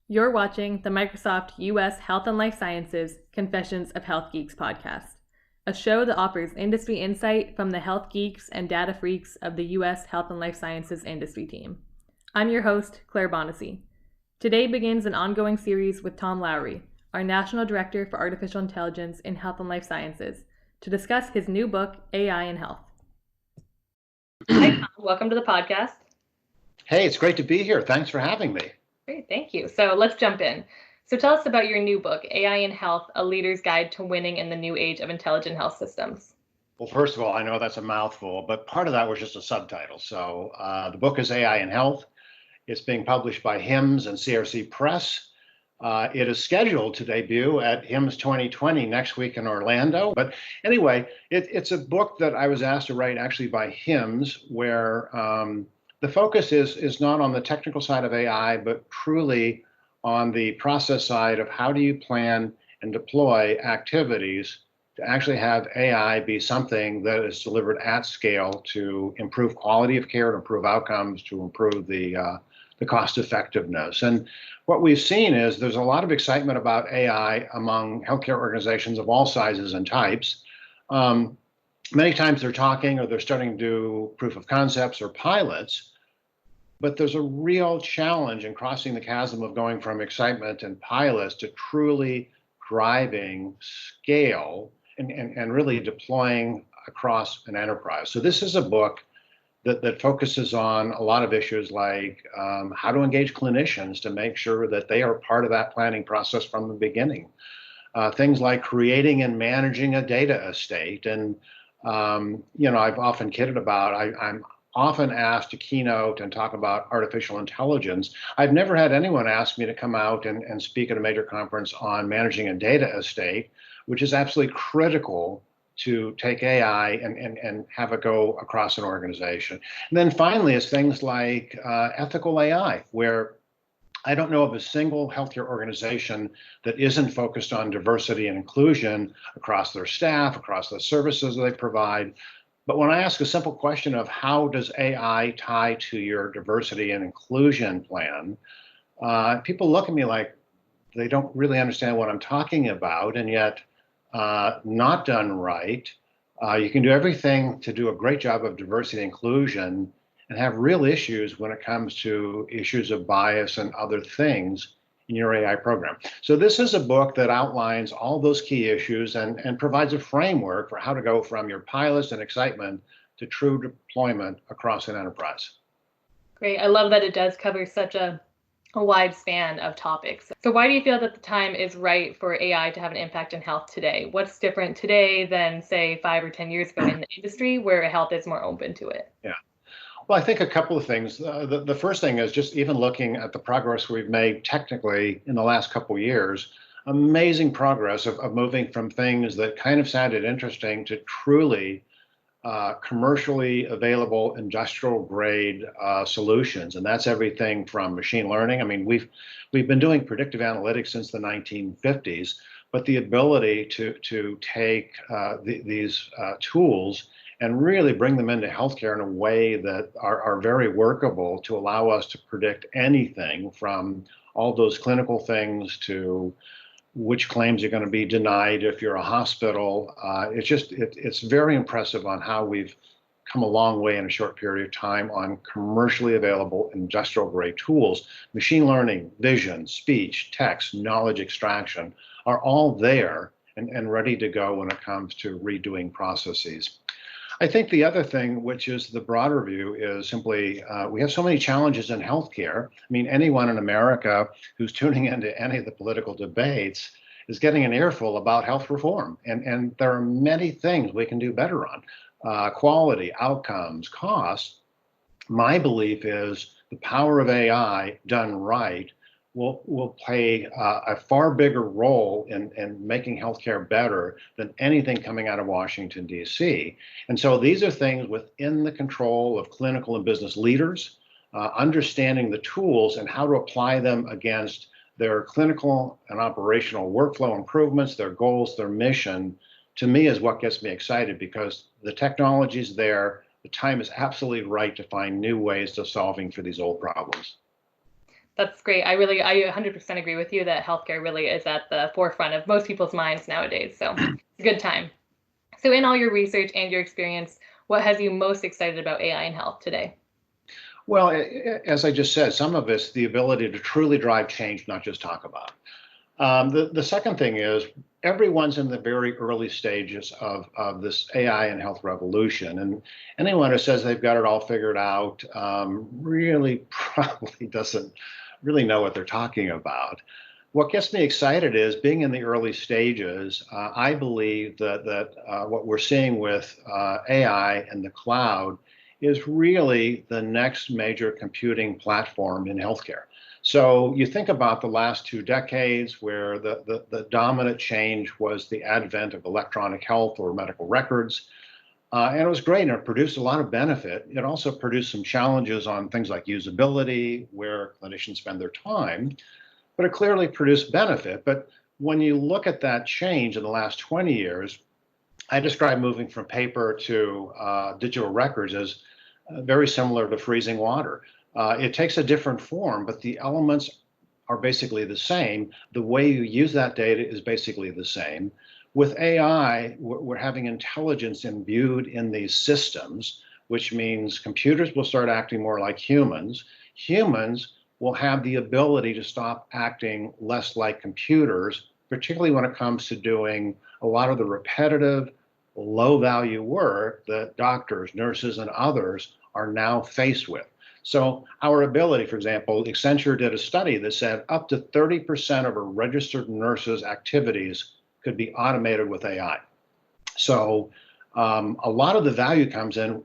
You're watching the Microsoft U.S. Health and Life Sciences Confessions of Health Geeks podcast, a show that offers industry insight from the health geeks and data freaks of the U.S. Health and Life Sciences industry team. I'm your host, Claire Bonacy. Today begins an ongoing series with Tom Lawry, our National Director for Artificial Intelligence in Health and Life Sciences, to discuss his new book, AI in Health. Hi, Tom. Welcome to the podcast. Hey, it's great to be here. Thanks for having me. Great, thank you. So let's jump in. So tell us about your new book, AI in Health, A Leader's Guide to Winning in the New Age of Intelligent Health Systems. Well, first of all, I know that's a mouthful, but part of that was just a subtitle. So the book is AI in Health. It's being published by HIMSS and CRC Press. It is scheduled to debut at HIMSS 2020 next week in Orlando. But anyway, it's a book that I was asked to write actually by HIMSS, where the focus is not on the technical side of AI, but truly on the process side of how do you plan and deploy activities to actually have AI be something that is delivered at scale to improve quality of care, to improve outcomes, to improve the cost effectiveness. And what we've seen is there's a lot of excitement about AI among healthcare organizations of all sizes and types. Many times they're talking or they're starting to do proof of concepts or pilots, but there's a real challenge in crossing the chasm of going from excitement and pilots to truly driving scale and really deploying across an enterprise. So this is a book that focuses on a lot of issues like how to engage clinicians to make sure that they are part of that planning process from the beginning. Things like creating and managing a data estate. And, I've often kidded about, I'm often asked to keynote and talk about artificial intelligence. I've never had anyone ask me to come out and speak at a major conference on managing a data estate, which is absolutely critical to take AI and have it go across an organization. And then finally, it's things like ethical AI, where I don't know of a single healthcare organization that isn't focused on diversity and inclusion across their staff, across the services they provide. But when I ask a simple question of how does AI tie to your diversity and inclusion plan, people look at me like they don't really understand what I'm talking about, and yet not done right, you can do everything to do a great job of diversity and inclusion and have real issues when it comes to issues of bias and other things in your AI program. So this is a book that outlines all those key issues and provides a framework for how to go from your pilots and excitement to true deployment across an enterprise. Great. I love that it does cover such a wide span of topics. So why do you feel that the time is right for AI to have an impact in health today? What's different today than, say, 5 or 10 years ago in the industry where health is more open to it? Yeah. Well, I think a couple of things. The first thing is just even looking at the progress we've made technically in the last couple of years, amazing progress of moving from things that kind of sounded interesting to truly commercially available industrial grade solutions. And that's everything from machine learning. I mean, we've been doing predictive analytics since the 1950s, but the ability to take these tools and really bring them into healthcare in a way that are very workable to allow us to predict anything from all those clinical things to which claims are going to be denied if you're a hospital. It's very impressive on how we've come a long way in a short period of time on commercially available industrial grade tools. Machine learning, vision, speech, text, knowledge extraction are all there and ready to go when it comes to redoing processes. I think the other thing, which is the broader view, is simply we have so many challenges in healthcare. I mean, anyone in America who's tuning into any of the political debates is getting an earful about health reform. And there are many things we can do better on. Quality, outcomes, costs. My belief is the power of AI done right will play a far bigger role in making healthcare better than anything coming out of Washington, D.C. And so these are things within the control of clinical and business leaders, understanding the tools and how to apply them against their clinical and operational workflow improvements, their goals, their mission, to me is what gets me excited because the technology's there. The time is absolutely right to find new ways to solving for these old problems. That's great. I 100% agree with you that healthcare really is at the forefront of most people's minds nowadays. So it's a good time. So in all your research and your experience, what has you most excited about AI in health today? Well, as I just said, some of it's the ability to truly drive change, not just talk about. The second thing is everyone's in the very early stages of this AI and health revolution. And anyone who says they've got it all figured out really probably doesn't really know what they're talking about. What gets me excited is being in the early stages. I believe that what we're seeing with AI and the cloud is really the next major computing platform in healthcare. So you think about the last 2 decades where the dominant change was the advent of electronic health or medical records. And it was great and it produced a lot of benefit. It also produced some challenges on things like usability, where clinicians spend their time, but it clearly produced benefit. But when you look at that change in the last 20 years, I describe moving from paper to digital records as very similar to freezing water. It takes a different form, but the elements are basically the same. The way you use that data is basically the same. With AI, we're having intelligence imbued in these systems, which means computers will start acting more like humans. Humans will have the ability to stop acting less like computers, particularly when it comes to doing a lot of the repetitive, low value work that doctors, nurses, and others are now faced with. So our ability, for example, Accenture did a study that said up to 30% of a registered nurse's activities could be automated with AI. So a lot of the value comes in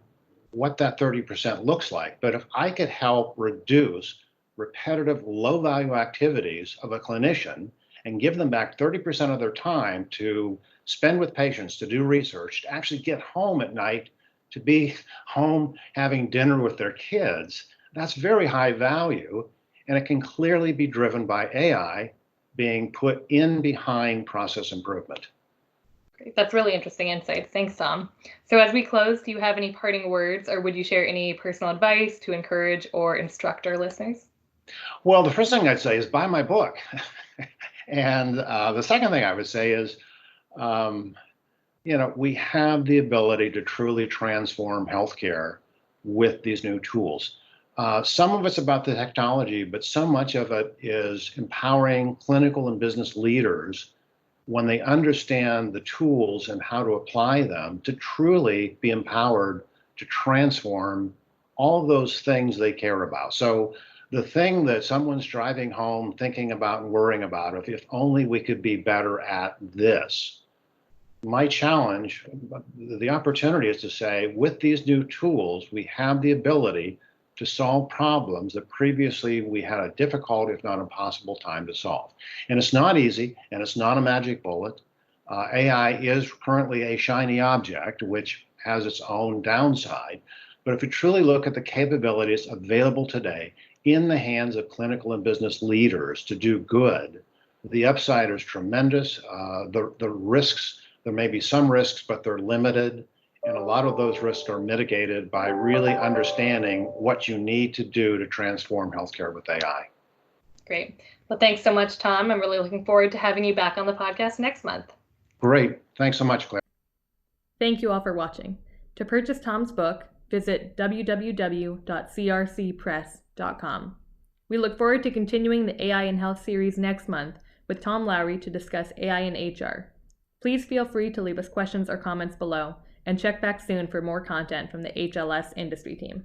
what that 30% looks like. But if I could help reduce repetitive, low value activities of a clinician and give them back 30% of their time to spend with patients, to do research, to actually get home at night, to be home having dinner with their kids, that's very high value. And it can clearly be driven by AI being put in behind process improvement. Great. That's really interesting insights. Thanks, Tom. So as we close, do you have any parting words or would you share any personal advice to encourage or instruct our listeners? Well, the first thing I'd say is buy my book. And the second thing I would say is, we have the ability to truly transform healthcare with these new tools. Some of it's about the technology, but so much of it is empowering clinical and business leaders when they understand the tools and how to apply them to truly be empowered to transform all those things they care about. So the thing that someone's driving home thinking about and worrying about, if only we could be better at this. My challenge, the opportunity is to say, with these new tools, we have the ability to solve problems that previously we had a difficult, if not impossible, time to solve. And it's not easy, and it's not a magic bullet. AI is currently a shiny object, which has its own downside. But if you truly look at the capabilities available today in the hands of clinical and business leaders to do good, the upside is tremendous. The risks, there may be some risks, but they're limited. And a lot of those risks are mitigated by really understanding what you need to do to transform healthcare with AI. Great. Well, thanks so much, Tom. I'm really looking forward to having you back on the podcast next month. Great. Thanks so much, Claire. Thank you all for watching. To purchase Tom's book, visit www.crcpress.com. We look forward to continuing the AI in Health series next month with Tom Lawry to discuss AI in HR. Please feel free to leave us questions or comments below, and check back soon for more content from the HLS industry team.